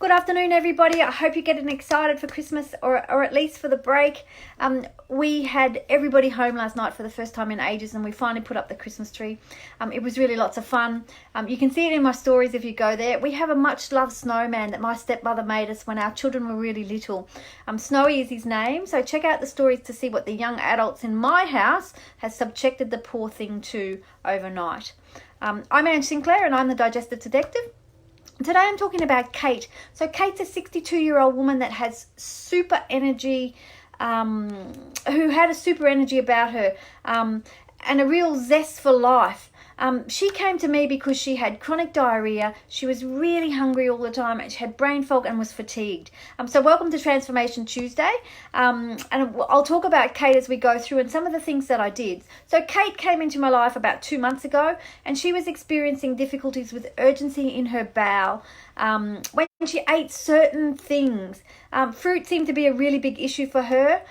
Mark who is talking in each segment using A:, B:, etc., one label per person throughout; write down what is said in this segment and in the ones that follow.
A: Good afternoon, everybody. I hope you're getting excited for Christmas or at least for the break. We had everybody home last night for the first time in ages, and we finally put up the Christmas tree. It was really lots of fun. You can see it in my stories if you go there. We have a much-loved snowman that my stepmother made us when our children were really little. Snowy is his name, so check out the stories to see what the young adults in my house has subjected the poor thing to overnight. I'm Ange Sinclair, and I'm the Digestive Detective. Today I'm talking about Cate. So Cate's a 62-year-old woman that has super energy, who had a super energy about her, and a real zest for life. She came to me because she had chronic diarrhea, she was really hungry all the time, and she had brain fog and was fatigued. So welcome to Transformation Tuesday, and I'll talk about Cate as we go through and some of the things that I did. So Cate came into my life about 2 months ago, and she was experiencing difficulties with urgency in her bowel when she ate certain things. Fruit seemed to be a really big issue for her.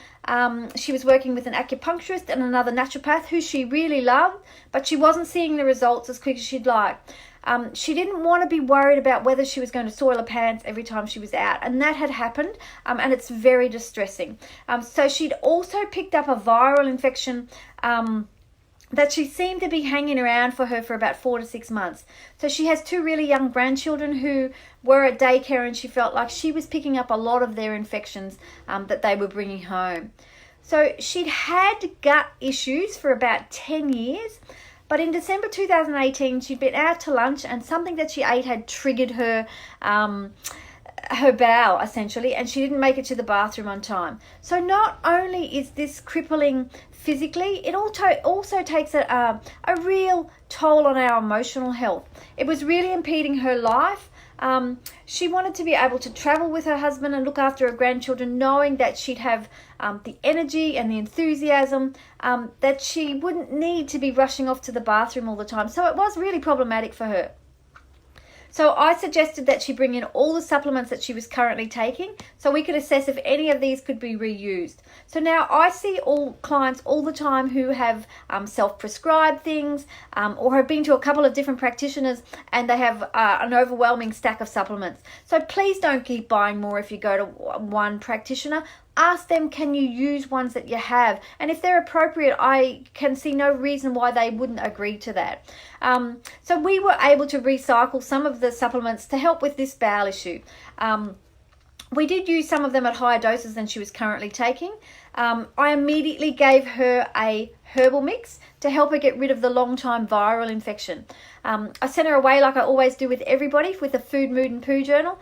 A: She was working with an acupuncturist and another naturopath who she really loved, but she wasn't seeing the results as quick as she'd like. She didn't want to be worried about whether she was going to soil her pants every time she was out, and that had happened, and it's very distressing. So she'd also picked up a viral infection that she seemed to be hanging around for her for about 4 to 6 months. So she has 2 really young grandchildren who were at daycare, and she felt like she was picking up a lot of their infections that they were bringing home. So she'd had gut issues for about 10 years, but in December 2018, she'd been out to lunch and something that she ate had triggered her bowel, essentially, and she didn't make it to the bathroom on time. So not only is this crippling physically, it also takes a real toll on our emotional health. It was really impeding her life. She wanted to be able to travel with her husband and look after her grandchildren, knowing that she'd have the energy and the enthusiasm, that she wouldn't need to be rushing off to the bathroom all the time. So it was really problematic for her. So I suggested that she bring in all the supplements that she was currently taking so we could assess if any of these could be reused. So now I see all clients all the time who have self-prescribed things or have been to a couple of different practitioners and they have an overwhelming stack of supplements. So please don't keep buying more if you go to one practitioner. Ask them, can you use ones that you have? And if they're appropriate, I can see no reason why they wouldn't agree to that. So we were able to recycle some of the supplements to help with this bowel issue. We did use some of them at higher doses than she was currently taking. I immediately gave her a herbal mix to help her get rid of the long-time viral infection. I sent her away like I always do with everybody with a food, mood and poo journal.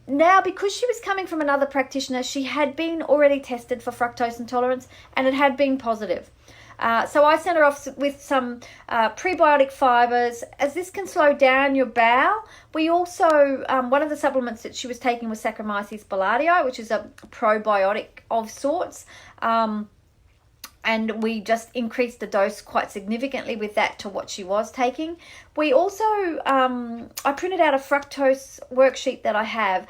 A: Now, because she was coming from another practitioner, she had been already tested for fructose intolerance and it had been positive. So I sent her off with some prebiotic fibers, as this can slow down your bowel. We also, one of the supplements that she was taking was Saccharomyces boulardii, which is a probiotic of sorts. And we just increased the dose quite significantly with that to what she was taking. We also, I printed out a fructose worksheet that I have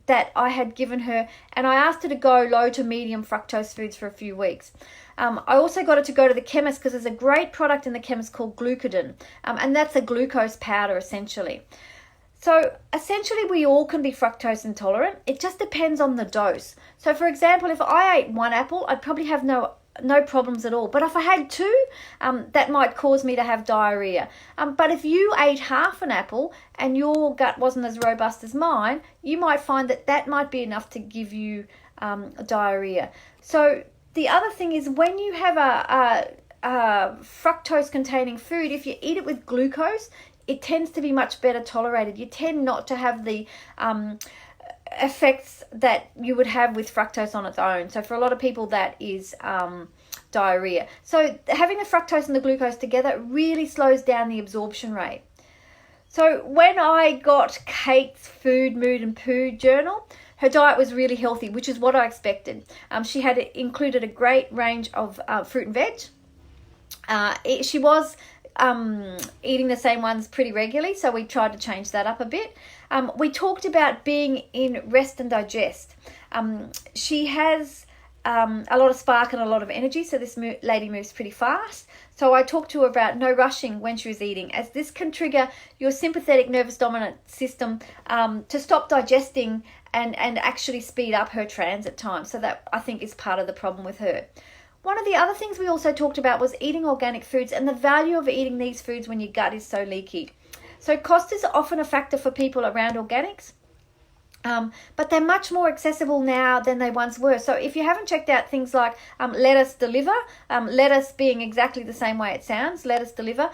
A: that I had given her, and I asked her to go low to medium fructose foods for a few weeks. I also got her to go to the chemist because there's a great product in the chemist called glucodon, and that's a glucose powder essentially. So essentially we all can be fructose intolerant. It just depends on the dose. So for example, if I ate 1 apple, I'd probably have no problems at all. But if I had 2, that might cause me to have diarrhea. But if you ate half an apple and your gut wasn't as robust as mine, you might find that that might be enough to give you diarrhea. So the other thing is when you have a fructose containing food, if you eat it with glucose, it tends to be much better tolerated. You tend not to have the effects that you would have with fructose on its own. So for a lot of people, that is diarrhea. So having the fructose and the glucose together really slows down the absorption rate. So when I got Cate's food, mood and poo journal, her diet was really healthy, which is what I expected. She had included a great range of fruit and veg. She was eating the same ones pretty regularly, so we tried to change that up a bit. We talked about being in rest and digest. She has a lot of spark and a lot of energy, so this lady moves pretty fast. So I talked to her about no rushing when she was eating, as this can trigger your sympathetic nervous dominant system to stop digesting and actually speed up her transit time. So that, I think, is part of the problem with her. One of the other things we also talked about was eating organic foods and the value of eating these foods when your gut is so leaky. So cost is often a factor for people around organics. But they're much more accessible now than they once were. So if you haven't checked out things like Lettuce Deliver, lettuce being exactly the same way it sounds, Lettuce Deliver,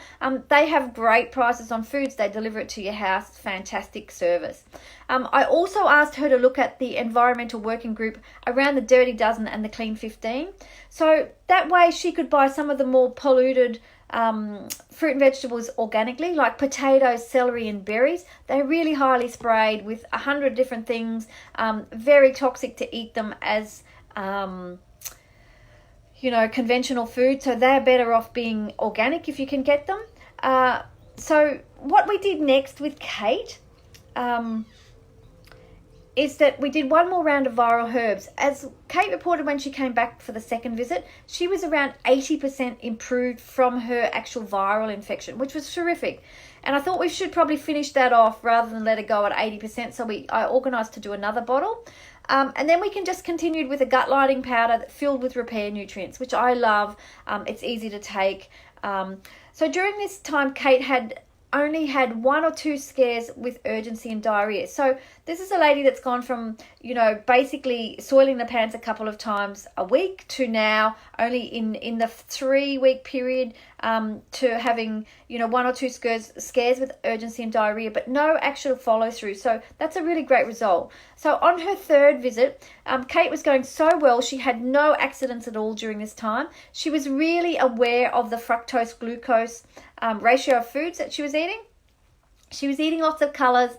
A: they have great prices on foods. They deliver it to your house. Fantastic service. I also asked her to look at the environmental working group around the Dirty Dozen and the Clean 15. So that way she could buy some of the more polluted fruit and vegetables organically, like potatoes, celery and berries. They're really highly sprayed with 100 different things, very toxic to eat them as conventional food. So they're better off being organic if you can get them. So what we did next with Cate is that we did one more round of viral herbs. As Cate reported when she came back for the second visit, she was around 80% improved from her actual viral infection, which was terrific. And I thought we should probably finish that off rather than let it go at 80%. So I organised to do another bottle. And then we can just continue with a gut lining powder filled with repair nutrients, which I love. It's easy to take. So during this time, Cate had only had 1 or 2 scares with urgency and diarrhea. So this is a lady that's gone from, basically soiling the pants a couple of times a week to now only in the 3-week period to having, 1 or 2 scares with urgency and diarrhea, but no actual follow through. So that's a really great result. So on her third visit, Cate was going so well. She had no accidents at all during this time. She was really aware of the fructose glucose ratio of foods that she was eating. She was eating lots of colours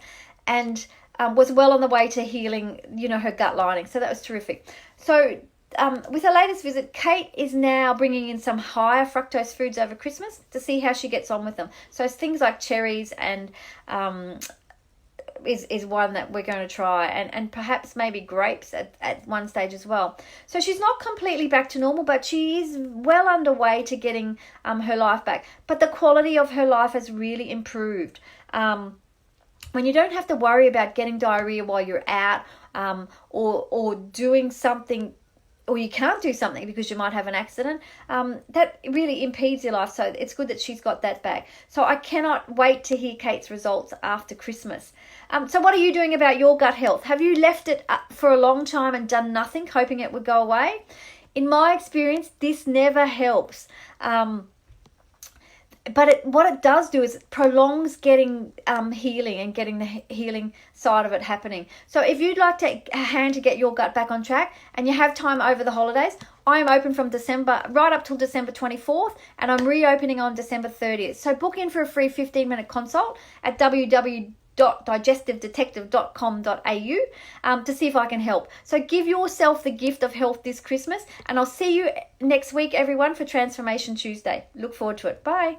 A: and was well on the way to healing, her gut lining. So that was terrific. So with her latest visit, Cate is now bringing in some higher fructose foods over Christmas to see how she gets on with them. So it's things like cherries and is one that we're going to try, and perhaps maybe grapes at one stage as well. So she's not completely back to normal, but she is well underway to getting her life back. But the quality of her life has really improved. When you don't have to worry about getting diarrhea while you're out, or doing something, or you can't do something because you might have an accident, that really impedes your life. So it's good that she's got that back. So I cannot wait to hear Cate's results after Christmas. So what are you doing about your gut health? Have you left it for a long time and done nothing, hoping it would go away? In my experience, this never helps. But what it does do is it prolongs getting healing and getting the healing side of it happening. So if you'd like a hand to get your gut back on track and you have time over the holidays, I am open from December right up till December 24th, and I'm reopening on December 30th. So book in for a free 15-minute consult at www.digestivedetective.com.au to see if I can help. So give yourself the gift of health this Christmas, and I'll see you next week, everyone, for Transformation Tuesday. Look forward to it. Bye.